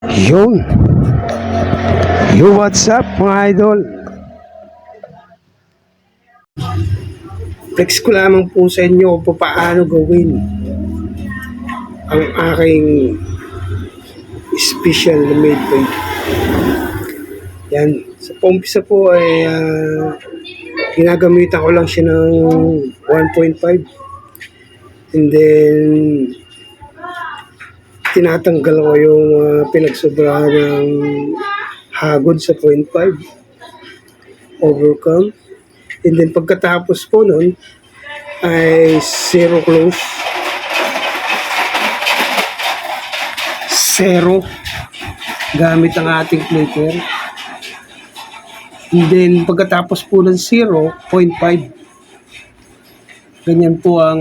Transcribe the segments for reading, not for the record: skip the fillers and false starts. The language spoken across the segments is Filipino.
Yun. Yo, what's up mga idol? Flex ko lamang po sa inyo kung paano gawin ang aking special na made page. Yan. Sa paumpisa po ay ginagamitan ko lang siya ng 1.5. And then tinatanggal ko yung pinagsobrahan ng hagod sa 0.5. Overcome. And then pagkatapos po nun ay zero close. Zero gamit ang ating flicker. And then pagkatapos po ng 0.5. Ganyan po ang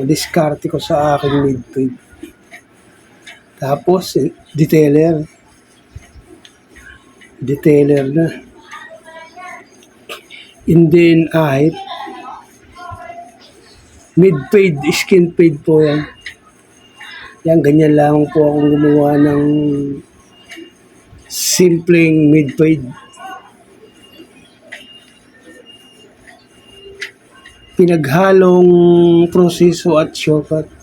diskarte ko sa aking midfield. Tapos detailer na. And then height. Mid-fade, skin fade po yan. Yan, ganyan lang po akong gumawa ng simpleng mid-fade. Pinaghalong proseso at shortcut.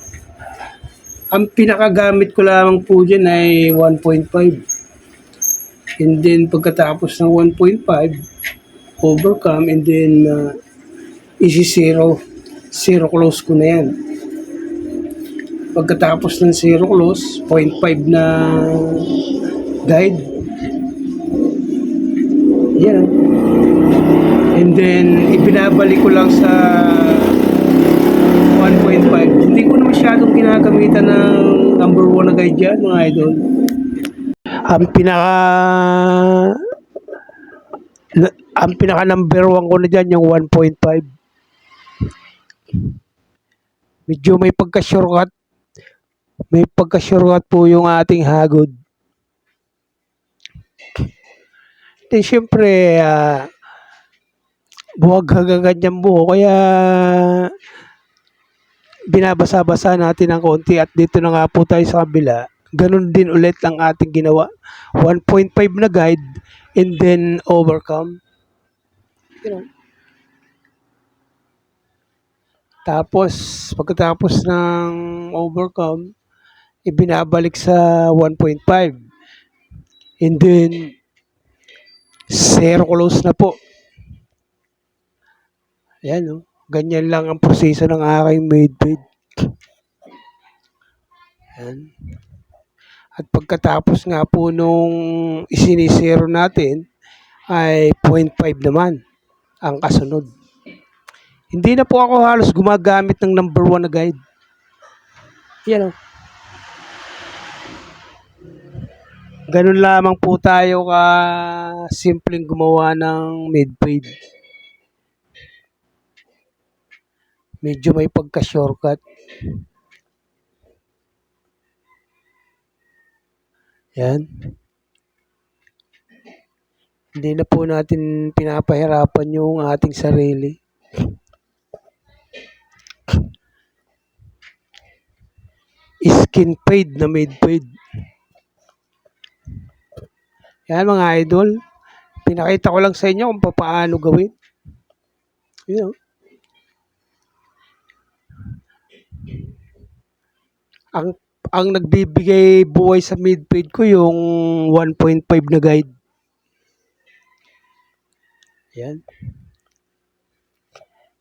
Ang pinakagamit ko lamang po dyan ay 1.5. And then pagkatapos ng 1.5, overcome, and then easy zero. Zero close ko na yan. Pagkatapos ng zero close, 0.5 na guide. Yan. And then ibinabalik ko lang sa 1.5. Hindi ko na masyadong ginagamitan ng number 1 na guide dyan mga idol. Ang pinaka number 1 ko na dyan yung 1.5. Medyo may pagka-shortcut po yung ating hagod. Then syempre buwag hanggang ganyan buo, kaya binabasa-basa natin ng konti at dito na nga po tayo sa kabila. Ganun din ulit ang ating ginawa. 1.5 na guide and then overcome. Tapos pagkatapos ng overcome, ibinabalik sa 1.5. And then zero close na po. Ayan, no? Ganyan lang ang proseso ng aking mid-fade. Ayan. At pagkatapos nga po nung isinisero natin, ay 0.5 naman ang kasunod. Hindi na po ako halos gumagamit ng number 1 na guide. Yan o. Ganun lamang po tayo ka simpleng gumawa ng mid-fade. Medyo may pagka-shortcut. Yan. Hindi na po natin pinapahirapan yung ating sarili. Skin fade na mid-fade. Yan mga idol. Pinakita ko lang sa inyo kung paano gawin. You know. Ang nagbibigay buhay sa mid-fade ko yung 1.5 na guide. Yan.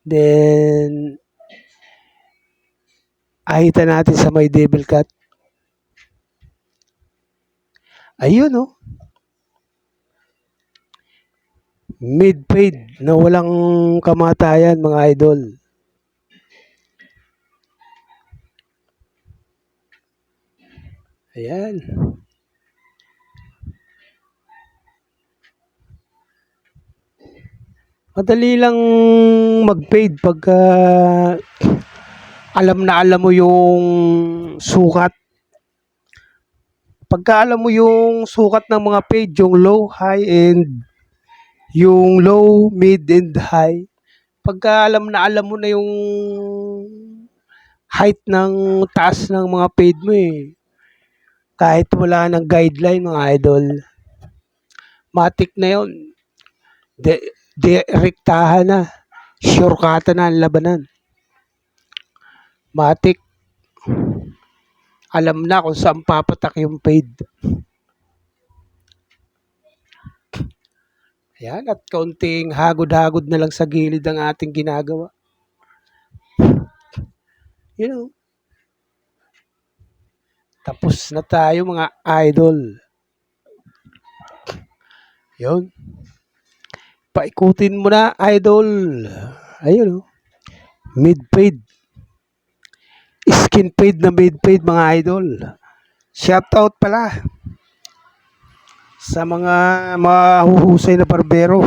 Then ahita natin sa may devil cut. Ayun oh. Mid-fade na walang kamatayan mga idol. Ayan. Madali lang mag-fade pagka alam mo yung sukat. Pagka alam mo yung sukat ng mga fade, yung low, high, and yung low, mid, and high. Pagka alam mo na yung height ng taas ng mga fade mo Kahit wala ng guideline mga idol, matik na yon. Direktahan na. Shortcut na ang labanan. Matik. Alam na kung saan papatak yung fade. Ayan, at kaunting hagod-hagod na lang sa gilid ang ating ginagawa. You know, tapos na tayo mga idol. Yun. Paikutin mo na, idol. Ayun, oh. Mid-fade. Skin fade na mid-fade, mga idol. Shoutout pala sa mga mahuhusay na barbero.